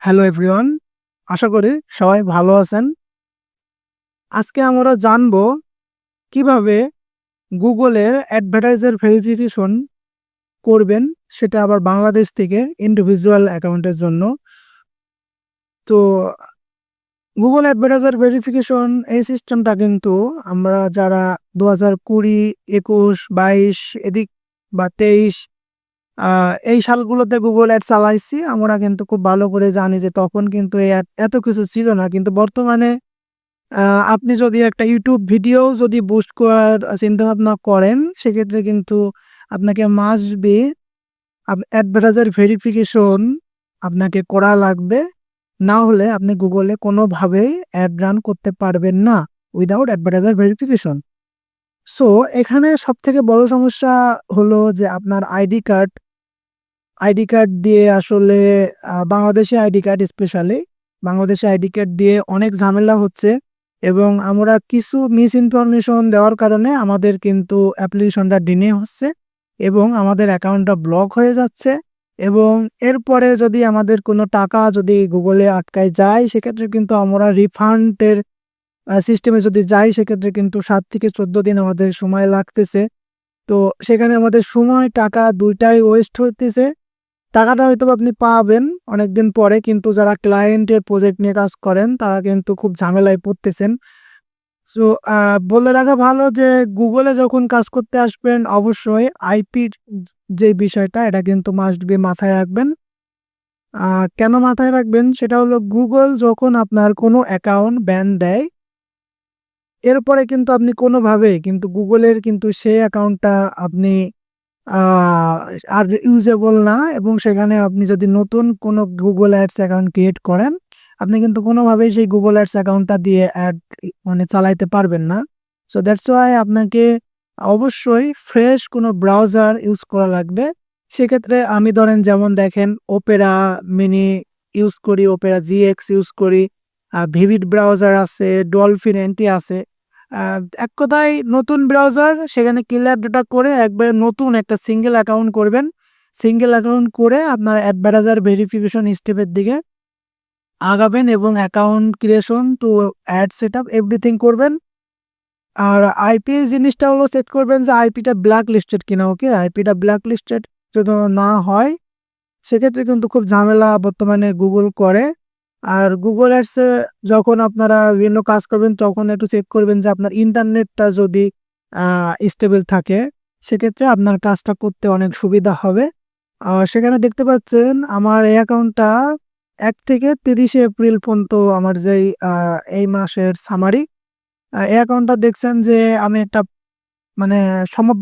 Hello everyone, আশা করি সবাই ভালো আছেন। আজকে আমরা জানবো কিভাবে গুগলের অ্যাডভার্টাইজার ভেরিফিকেশন করবেন, সেটা আবার বাংলাদেশ থেকে ইন্ডিভিজুয়াল অ্যাকাউন্টের জন্য। তো গুগল অ্যাডভার্টাইজার ভেরিফিকেশন এই সিস্টেমটা কিন্তু আমরা যারা 2020, 21, 22 এদিক বা 23 এই সালগুলোতে গুগল অ্যাড চালাইছি, আমরা কিন্তু খুব ভালো করে জানি যে তখন কিন্তু এই অ্যাড এত কিছু ছিল না। কিন্তু বর্তমানে আ আপনি যদি একটা YouTube ভিডিও যদি বুস্ট করার চিন্তাভাবনা করেন, সেক্ষেত্রে কিন্তু আপনাকে মাস্ট বি অ্যাডভার্টাইজার ভেরিফিকেশন আপনাকে করা লাগবে। না হলে আপনি গুগলে কোনোভাবেই অ্যাড রান করতে পারবেন না উইথআউট অ্যাডভার্টাইজার ভেরিফিকেশন। সো এখানে সবথেকে বড় সমস্যা হলো যে আপনার আইডি কার্ড দিয়ে আসলে Bangladeshi ID card specially Bangladeshi ID card দিয়ে অনেক ঝামেলা হচ্ছে এবং আমরা কিছু মিসইনফরমেশন দেওয়ার কারণে আমাদের কিন্তু অ্যাপ্লিকেশনটা ডিলে হচ্ছে এবং আমাদের অ্যাকাউন্টটা ব্লক হয়ে যাচ্ছে। এবং এরপরে যদি আমাদের কোনো টাকা যদি গুগলে আটকায় যায়, সেক্ষেত্রে কিন্তু আমরা রিফান্ডের সিস্টেমে যদি যাই, সেক্ষেত্রে কিন্তু ৭ থেকে ১৪ দিন আমাদের সময় লাগতেছে। তো সেখানে আমাদের সময়, টাকা ২ টাই ওয়েস্ট হইতেছে। টাকাটা হয়তোবা আপনি পাবেন অনেকদিন পরে, কিন্তু যারা ক্লায়েন্টের প্রজেক্ট নিয়ে কাজ করেন তারা কিন্তু খুব ঝামেলায় পড়তেছেন। সো বলে রাখা ভালো যে গুগলে যখন কাজ করতে আসবেন অবশ্যই আইপির যে বিষয়টা এটা কিন্তু মাস্ট বি মাথায় রাখবেন। আ কেন মাথায় রাখবেন? সেটা হলো গুগল যখন আপনার কোনো অ্যাকাউন্ট ব্যান দেয়, এরপরে কিন্তু আপনি কোনোভাবেই কিন্তু গুগলের কিন্তু সেই অ্যাকাউন্টটা আপনি আ আর ইউজেবল না এবং সেখানে আপনি যদি নতুন কোনো Google Ads অ্যাকাউন্ট ক্রিয়েট করেন, আপনি কিন্তু কোনোভাবেই সেই Google Ads অ্যাকাউন্টটা দিয়ে অ্যাড মানে চালাইতে পারবেন না। সো দ্যাটস ওয়াই আপনাকে অবশ্যই ফ্রেশ কোনো ব্রাউজার ইউজ করা লাগবে। সেক্ষেত্রে আমি ধরেন যেমন দেখেন Opera Mini ইউজ করি, Opera GX ইউজ করি, Vivid ব্রাউজার আছে, Dolphin NT আছে। আ এক কথায় নতুন ব্রাউজার, সেখানে ক্লিয়ার ডেটা করে একবারে নতুন একটা সিঙ্গেল অ্যাকাউন্ট করবেন। সিঙ্গেল অ্যাকাউন্ট করে আপনার অ্যাডভার্টাইজার ভেরিফিকেশন স্টেপের দিকে আগাবেন এবং account creation to ad setup everything করবেন। আর আইপি জিনিসটা হলো চেক করবেন যে আইপিটা ব্ল্যাক লিস্টেড কিনা, ওকে? আইপিটা ব্ল্যাক লিস্টেড যদি না হয়, সেক্ষেত্রে কিন্তু খুব ঝামেলা বর্তমানে গুগল করে। আর গুগল অ্যাডসে যখন আপনারা বিভিন্ন কাজ করবেন তখন একটু চেক করবেন যে আপনার ইন্টারনেটটা যদি স্টেবল থাকে, সেক্ষেত্রে আপনার কাজটা করতে অনেক সুবিধা হবে। সেখানে দেখতে পাচ্ছেন আমার এই অ্যাকাউন্টটা ১ থেকে ৩০শে এপ্রিল পর্যন্ত আমার যেই এই মাসের সামারি, এই অ্যাকাউন্টটা দেখছেন যে আমি একটা মানে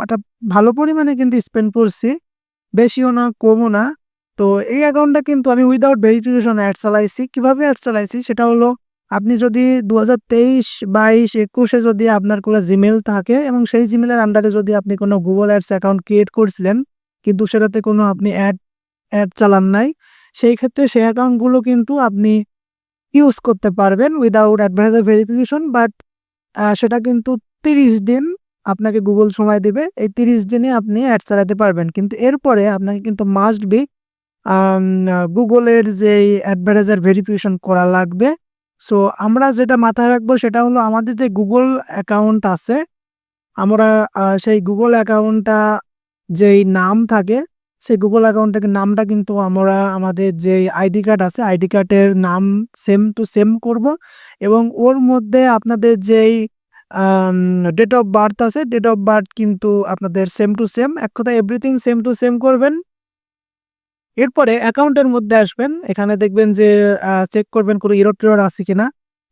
একটা ভালো পরিমাণে কিন্তু স্পেন্ড করছি। বেশিও না, কমও না। তো এই অ্যাকাউন্টটা কিন্তু আমি উইথআউট ভেরিফিকেশন অ্যাড চালাইছি। কিভাবে অ্যাড চালাইছি? সেটা হলো আপনি যদি ২০২৩, ২২, ২১ এ যদি আপনার কোনো Gmail থাকে এবং সেই Gmail এর আন্ডারে যদি আপনি কোনো Google Ads অ্যাকাউন্ট ক্রিয়েট করছিলেন, কিন্তু সেটাতে কোনো আপনি অ্যাড চালান নাই, সেই ক্ষেত্রে সেই অ্যাকাউন্টগুলো কিন্তু আপনি ইউজ করতে পারবেন উইথআউট অ্যাডভার্টাইজার ভেরিফিকেশন। বাট সেটা কিন্তু ৩০ দিন আপনাকে গুগল সময় দিবে। এই ৩০ দিনে আপনি অ্যাড চালাতে পারবেন। কিন্তু এরপরে আপনাকে কিন্তু মাস্ট বি গুগলের যেই অ্যাডভার্টাইজার ভেরিফিকেশন করা লাগবে। সো আমরা যেটা মাথায় রাখবো সেটা হলো আমাদের যে গুগল অ্যাকাউন্ট আছে, আমরা সেই গুগল অ্যাকাউন্টটা যেই নাম থাকে, সেই গুগল অ্যাকাউন্টের নামটা কিন্তু আমরা আমাদের যেই আইডি কার্ড আছে, আইডি কার্ডের নাম সেম টু সেম করবো এবং ওর মধ্যে আপনাদের যেই আম ডেট অফ বার্থ আছে, ডেট অফ বার্থ কিন্তু আপনাদের সেম টু সেম। এক কথায় এভরিথিং সেম টু সেম করবেন। এরপরে অ্যাকাউন্টের মধ্যে আসবেন। এখানে দেখবেন যে চেক করবেন কোনো এরর-টেরর আছে কিনা।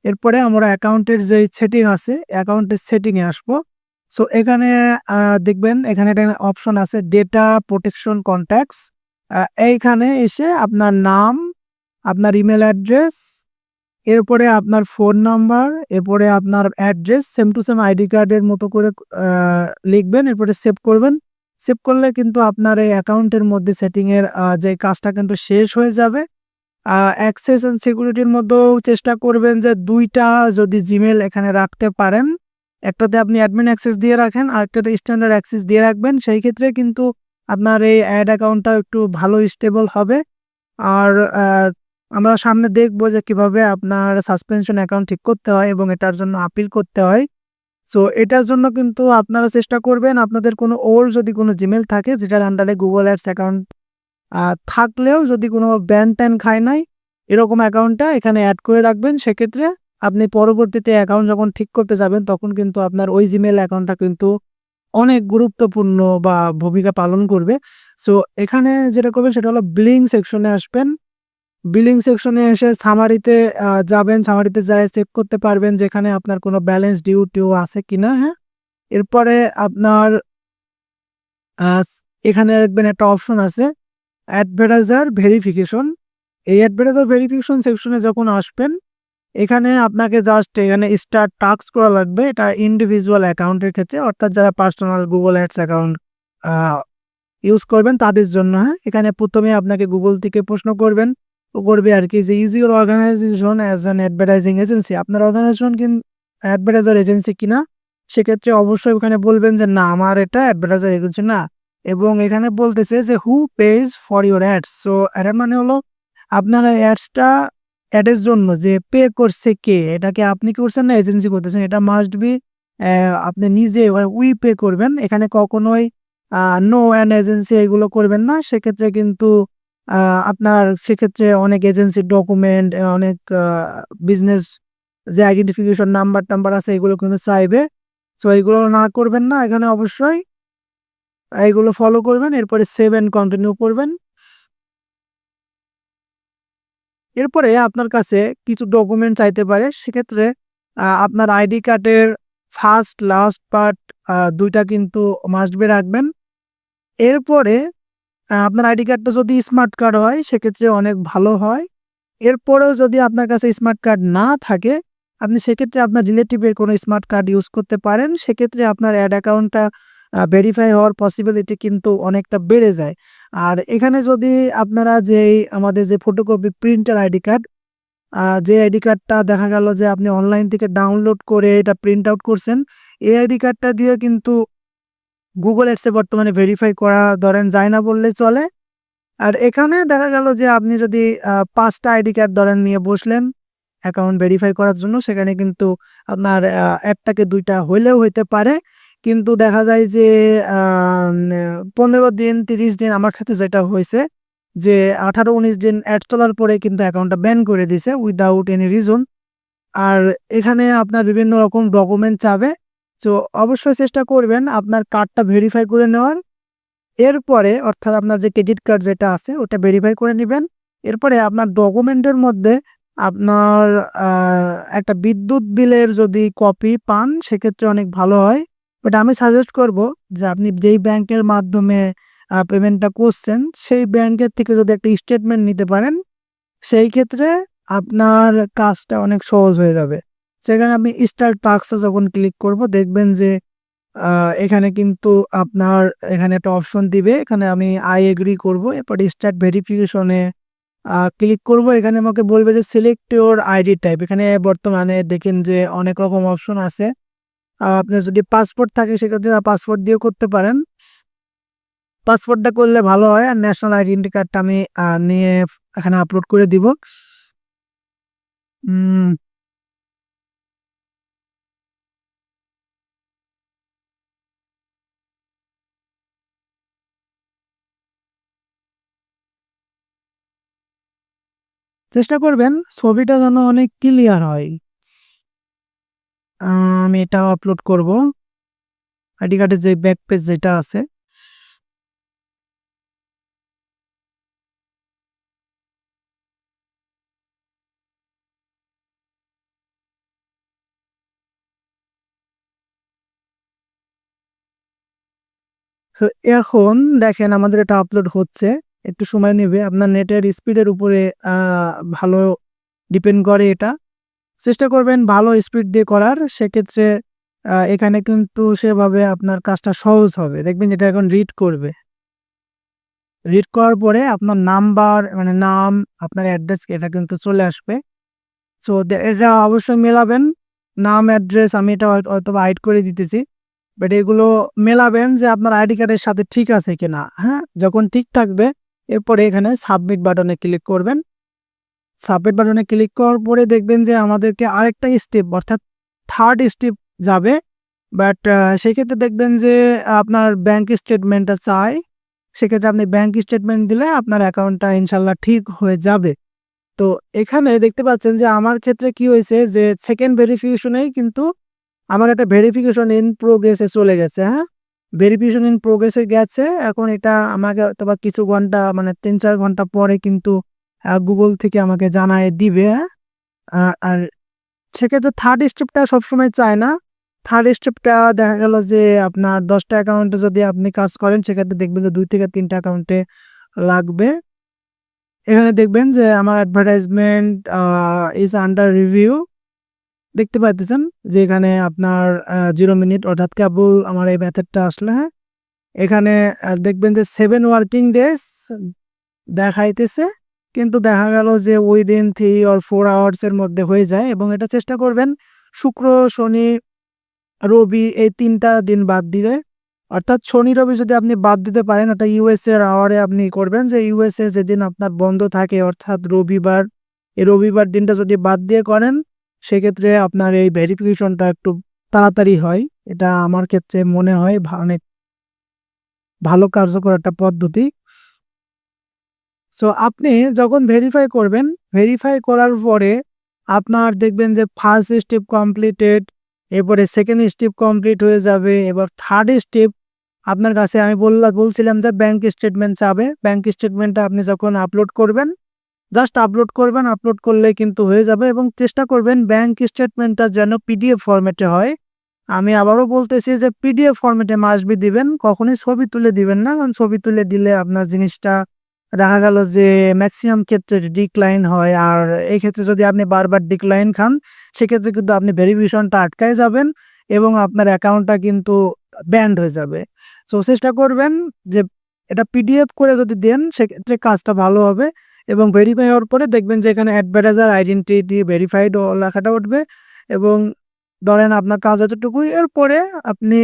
এরপরে আমরা অ্যাকাউন্টের যেই সেটিং আছে, অ্যাকাউন্টের সেটিং এ আসবো। সো এখানে আ দেখবেন এখানে একটা অপশন আছে ডেটা প্রোটেকশন কনট্যাক্টস। এইখানে এসে আপনার নাম, আপনার ইমেইল অ্যাড্রেস, এরপরে আপনার ফোন নাম্বার, এরপরে আপনার address same to same ID কার্ডের মতো করে আ লিখবেন। এরপরে সেভ করবেন। সেভ করলে কিন্তু আপনার এই অ্যাকাউন্টের মধ্যে সেটিং এর যে কাজটা কিন্তু শেষ হয়ে যাবে। অ্যাক্সেস অ্যান্ড সিকিউরিটির মধ্যেও চেষ্টা করবেন যে ২ টা যদি Gmail এখানে রাখতে পারেন। একটাতে আপনি অ্যাডমিন অ্যাক্সেস দিয়ে রাখেন, আরেকটাতে স্ট্যান্ডার্ড অ্যাক্সেস দিয়ে রাখবেন। সেই ক্ষেত্রে কিন্তু আপনার এই অ্যাড অ্যাকাউন্টটা একটু ভালো স্টেবল হবে। আর আমরা সামনে দেখব যে কিভাবে আপনার সাসপেনশন অ্যাকাউন্ট ঠিক করতে হয় এবং এটার জন্য আপিল করতে হয়। সো এটার জন্য কিন্তু আপনারা চেষ্টা করবেন আপনাদের কোনো ওল্ড যদি কোনো Gmail থাকে যেটার আন্ডারে Google Ads অ্যাকাউন্ট থাকলেও যদি কোনো ব্যান-ট্যান খায় নাই, এরকম অ্যাকাউন্টটা এখানে এড করে রাখবেন। সেক্ষেত্রে আপনি পরবর্তীতে অ্যাকাউন্ট যখন ঠিক করতে যাবেন তখন কিন্তু আপনার ওই Gmail অ্যাকাউন্টটা কিন্তু অনেক গুরুত্বপূর্ণ বা ভূমিকা পালন করবে। সো এখানে যেটা করবেন সেটা হলো বিলিং সেকশনে আসবেন। বিলিং সেকশনে এসে সামারিতে যাবেন। সামারিতে যেয়ে চেক করতে পারবেন যে এখানে আপনার কোনো ব্যালেন্স ডিউ-টিউ আছে কিনা, হ্যাঁ? এরপরে আপনার আস এখানে দেখবেন একটা অপশন আছে অ্যাডভার্টাইজার ভেরিফিকেশন। এই অ্যাডভার্টাইজার ভেরিফিকেশন সেকশনে যখন আসবেন, এখানে আপনাকে জাস্ট এখানে স্টার্ট টাস্ক করা লাগবে। এটা ইন্ডিভিজুয়াল অ্যাকাউন্টের ক্ষেত্রে অর্থাৎ যারা পার্সোনাল Google Ads অ্যাকাউন্ট আ ইউজ করবেন তাদের জন্য, হ্যাঁ? এখানে ১ম এ আপনাকে Google থেকে প্রশ্ন করবে আরকি যে is your organisation as an advertising agency? আপনার অর্গানাইজেশন অ্যাডভার্টাইজার এজেন্সি কিনা? সেক্ষেত্রে অবশ্যই ওখানে বলবেন যে না আমার এটা অ্যাডভার্টাইজার এজেন্সি না। এবং এখানে বলতেছে যে who pays for your ads? So এর মানে হলো আপনার অ্যাডের জন্য যে পে করছে কে? এটা কি আপনি করছেন না এজেন্সি করতেছেন? এটা মাস্ট বি আপনি নিজে উই পে করবেন। এখানে কখনোই আ নো অ্যান এজেন্সি এগুলো করবেন না। সেক্ষেত্রে কিন্তু আ আপনার সেক্ষেত্রে অনেক এজেন্সির ডকুমেন্ট অনেক বিজনেস যে আইডেন্টিফিকেশন নাম্বার-টাম্বার আছে এগুলো কিন্তু চাইবে। সো এগুলো না করবেন না। এখানে অবশ্যই এগুলো ফলো করবেন। এরপরে সেভ অ্যান্ড কন্টিনিউ করবেন। এরপরে আপনার কাছে কিছু ডকুমেন্ট চাইতে পারে। সেক্ষেত্রে আপনার আইডি কার্ডের ফার্স্ট, লাস্ট পার্ট ২ টা কিন্তু মাস্ট বি রাখবেন। এরপরে আপনার আইডি কার্ডটা যদি স্মার্ট কার্ড হয় সেক্ষেত্রে অনেক ভালো হয়। এরপরেও যদি আপনার কাছে স্মার্ট কার্ড না থাকে, আপনি সেক্ষেত্রে আপনার রিলেটিভের কোনো স্মার্ট কার্ড ইউজ করতে পারেন। সেক্ষেত্রে আপনার অ্যাড অ্যাকাউন্টটা ভেরিফাই হওয়ার পসিবিলিটি কিন্তু অনেকটা বেড়ে যায়। আর এখানে যদি আপনারা আমাদের যে ফটোকপি প্রিন্টার আইডি কার্ড, যে আইডি কার্ডটা দেখা গেল যে আপনি অনলাইন থেকে ডাউনলোড করে এটা প্রিন্ট আউট করছেন, এই আইডি কার্ডটা দিয়ে কিন্তু Google Ads এ বর্তমানে ভেরিফাই করা ধরেন যায় না বললেই চলে। আর এখানে দেখা গেল যে আপনি যদি ৫ টা আইডি কার্ড ধরেন নিয়ে বসলেন অ্যাকাউন্ট ভেরিফাই করার জন্য, সেখানে কিন্তু আপনার ১ টাকে ২ টা হইলেও হইতে পারে। কিন্তু দেখা যায় যে আ নে ১৫ দিন ৩০ দিন আমার ক্ষেত্রে যেটা হইছে যে ১৮-১৯ দিন অ্যাড চলার পরে কিন্তু অ্যাকাউন্টটা ব্যান করে দিছে উইথআউট এনি রিজন। আর এখানে আপনার বিভিন্ন রকম ডকুমেন্ট চাবে। তো অবশ্যই চেষ্টা করবেন আপনার কার্ডটা ভেরিফাই করে নেওয়ার। এরপরে অর্থাৎ আপনার যে ক্রেডিট কার্ড যেটা আছে ওটা ভেরিফাই করে নিবেন। এরপরে আপনার ডকুমেন্টের মধ্যে আপনার আ একটা বিদ্যুৎ বিলের যদি কপি পান সেক্ষেত্রে অনেক ভালো হয়। বাট আমি সাজেস্ট করব যে আপনি যেই ব্যাংকের মাধ্যমে পেমেন্টটা করছেন সেই ব্যাংকের থেকে যদি একটা স্টেটমেন্ট নিতে পারেন, সেই ক্ষেত্রে আপনার কাজটা অনেক সহজ হয়ে যাবে। সেখানে আপনি স্টার্ট টাস্ক এ যখন ক্লিক করব দেখবেন যে আ এখানে কিন্তু আপনার এখানে একটা অপশন দিবে। এখানে আমি I এগ্রি করব। এরপরে স্টার্ট ভেরিফিকেশন এ ক্লিক করব। এখানে আমাকে বলবে যে সিলেক্ট ইউর আইডি টাইপ। এখানে বর্তমানে দেখেন যে অনেক রকম অপশন আছে। আপনার যদি পাসপোর্ট থাকে সেক্ষেত্রে পাসপোর্ট দিয়েও করতে পারেন। পাসপোর্টটা করলে ভালো হয়। আর ন্যাশনাল আইডেন্টি কার্ডটা আমি নিয়ে এখানে আপলোড করে দিব। উম চেষ্টা করবেন ছবিটা যেন অনেক ক্লিয়ার হয়। আ আমি এটাও আপলোড করব। আইডি কার্ডের যে ব্যাক পেজ যেটা আছে। তো এখন দেখেন আমাদের এটা আপলোড হচ্ছে। একটু সময় নেবে। আপনার নেটের স্পিডের উপরে আ ভালো ডিপেন্ড করে এটা। চেষ্টা করবেন ভালো স্পিড দিয়ে করার। সেক্ষেত্রে এখানে কিন্তু সেভাবে আপনার কাজটা সহজ হবে। দেখবেন এটা এখন রিড করবে। রিড করার পরে আপনার নাম্বার মানে নাম, আপনার অ্যাড্রেস এটা কিন্তু চলে আসবে। সো এটা অবশ্যই মেলাবেন। নাম, অ্যাড্রেস আমি এটা হয়তোবা হাইড করে দিতেছি। বাট এগুলো মেলাবেন যে আপনার আইডি কার্ডের সাথে ঠিক আছে কিনা, হ্যাঁ? যখন ঠিক থাকবে এরপরে এখানে সাবমিট বাটনে ক্লিক করবেন। সাবমিট বাটনে ক্লিক করার পরে দেখবেন যে আমাদেরকে আরেকটা স্টেপ অর্থাৎ থার্ড স্টেপ যাবে। বাট সেক্ষেত্রে দেখবেন যে আপনার ব্যাংক স্টেটমেন্টটা চায়। সেক্ষেত্রে আপনি ব্যাংক স্টেটমেন্ট দিলে আপনার অ্যাকাউন্টটা ইনশাল্লাহ ঠিক হয়ে যাবে। তো এখানে দেখতে পাচ্ছেন যে আমার ক্ষেত্রে কি হয়েছে যে সেকেন্ড ভেরিফিকেশনেই কিন্তু আমার একটা ভেরিফিকেশন ইন প্রোগ্রেসে চলে গেছে, হ্যাঁ? ভেরিফিকেশন ইন প্রোগ্রেসে গেছে। এখন এটা আমাকে হয়তোবা কিছু ঘন্টা মানে ৩-৪ ঘন্টা পরে কিন্তু Google থেকে আমাকে জানায়ে দিবে, হ্যাঁ? আর সেক্ষেত্রে থার্ড স্টেপটা সবসময় চায় না। থার্ড স্টেপটা দেখা গেল যে আপনার ১০ টা অ্যাকাউন্টে যদি আপনি কাজ করেন সেক্ষেত্রে দেখবেন যে ২ থেকে ৩ টা অ্যাকাউন্টে লাগবে। এখানে দেখবেন যে আমার অ্যাডভার্টাইজমেন্ট ইজ আন্ডার রিভিউ দেখতে পাইতেছেন যে এখানে আপনার 0 মিনিট অর্থাৎ কেবল আমার এই মেথডটা আসলে, হ্যাঁ? এখানে দেখবেন যে 7 ওয়ার্কিং ডেজ দেখাইতেছে। কিন্তু দেখা গেল যে উইদিন 3 or 4 আওয়ার্স এর মধ্যে হয়ে যায় এবং এটা চেষ্টা করবেন শুক্র, শনি, রবি এই ৩ টা দিন বাদ দিয়ে। অর্থাৎ শনি, রবি যদি আপনি বাদ দিতে পারেন ওটা ইউএসএ এর আওয়ারে আপনি করবেন যে ইউএসএ যেদিন আপনার বন্ধ থাকে অর্থাৎ রবিবার, এই রবিবার দিনটা যদি বাদ দিয়ে করেন সেক্ষেত্রে আপনার এই ভেরিফিকেশনটা একটু তাড়াতাড়ি হয়। এটা আমার ক্ষেত্রে মনে হয় অনেক ভালো কার্যকর একটা পদ্ধতি। সো আপনি যখন ভেরিফাই করবেন, ভেরিফাই করার পরে আপনার দেখবেন যে ফার্স্ট স্টেপ কমপ্লিটেড, এরপরে সেকেন্ড স্টেপ কমপ্লিট হয়ে যাবে। এবার থার্ড স্টেপ আপনার কাছে আমি বলছিলাম যে ব্যাংক স্টেটমেন্ট চাবে। ব্যাংক স্টেটমেন্টটা আপনি যখন আপলোড করবেন, জাস্ট আপলোড করবেন, আপলোড করলেই কিন্তু হয়ে যাবে এবং চেষ্টা করবেন ব্যাংক স্টেটমেন্টটা যেন পিডিএফ ফরম্যাটে হয়। আমি আবারও বলতেছি যে পিডিএফ ফরম্যাটে মাস্ট বি দিবেন, কখনোই ছবি তুলে দিবেন না। কারণ ছবি তুলে দিলে আপনার জিনিসটা দেখা গেল যে ম্যাক্সিমাম ক্ষেত্রে ডিক্লাইন হয়। আর এই ক্ষেত্রে যদি আপনি বারবার ডিক্লাইন খান সেক্ষেত্রে কিন্তু আপনি ভেরিফিকেশনটা আটকায় যাবেন এবং আপনার অ্যাকাউন্টটা কিন্তু ব্যান্ড হয়ে যাবে। সো চেষ্টা করবেন যে এটা পিডিএফ করে যদি দেন সেক্ষেত্রে কাজটা ভালো হবে এবং ভেরিফাই হওয়ার পরে দেখবেন যে এখানে অ্যাডভার্টাইজার আইডেন্টিটি ভেরিফাইড ও লেখাটা উঠবে এবং ধরেন আপনার কাজ এতটুকুই। এরপরে আপনি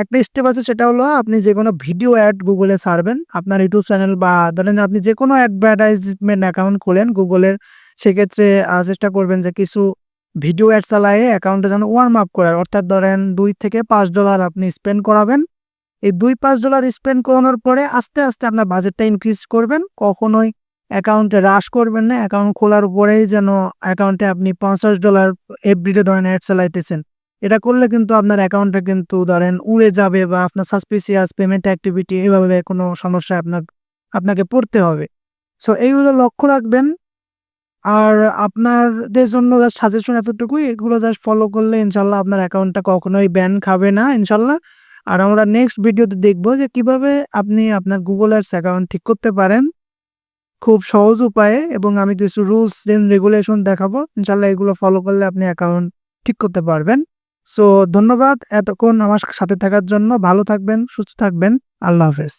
একটা স্টেপ আছে সেটা হলো আপনি যেকোনো ভিডিও অ্যাড Google-এ ছাড়বেন। আপনার YouTube চ্যানেল বা ধরেন আপনি যেকোনো অ্যাডভার্টাইজমেন্ট অ্যাকাউন্ট খোলেন Google-এর, সেক্ষেত্রে চেষ্টা করবেন যে কিছু ভিডিও অ্যাড চালায়ে অ্যাকাউন্টটা যেন ওয়ার্ম আপ করার। অর্থাৎ ধরেন $2 থেকে $5 আপনি স্পেন্ড করাবেন। এই $2-5 স্পেন্ড করানোর পরে আস্তে, আস্তে আপনার বাজেটটা ইনক্রিজ করবেন। কখনোই অ্যাকাউন্টে রাশ করবেন না। অ্যাকাউন্ট খোলার পরেই যেন অ্যাকাউন্টে আপনি $50 এভরিডে ধরেন অ্যাড চালাইতেছেন। এটা করলে কিন্তু আপনার অ্যাকাউন্টটা কিন্তু ধরেন উড়ে যাবে বা আপনার সাসপিসিয়াস পেমেন্ট অ্যাক্টিভিটি এভাবে কোনো সমস্যায় আপনাকে পড়তে হবে। সো এইগুলো লক্ষ্য রাখবেন। আর আপনাদের জন্য জাস্ট সাজেশন এতটুকুই। এগুলো জাস্ট ফলো করলে ইনশাআল্লাহ আপনার অ্যাকাউন্টটা কখনোই ব্যান খাবে না ইনশাআল্লাহ। আর আমরা নেক্সট ভিডিওতে দেখব যে কিভাবে আপনি আপনার Google Ads অ্যাকাউন্ট ঠিক করতে পারেন খুব সহজ উপায়ে এবং আমি কিছু রুলস এন্ড রেগুলেশন দেখাবো। ইনশাআল্লাহ এগুলো ফলো করলে আপনি অ্যাকাউন্ট ঠিক করতে পারবেন। সো ধন্যবাদ এতক্ষণ আমার সাথে থাকার জন্য। ভালো থাকবেন, সুস্থ থাকবেন। আল্লাহ হাফেজ।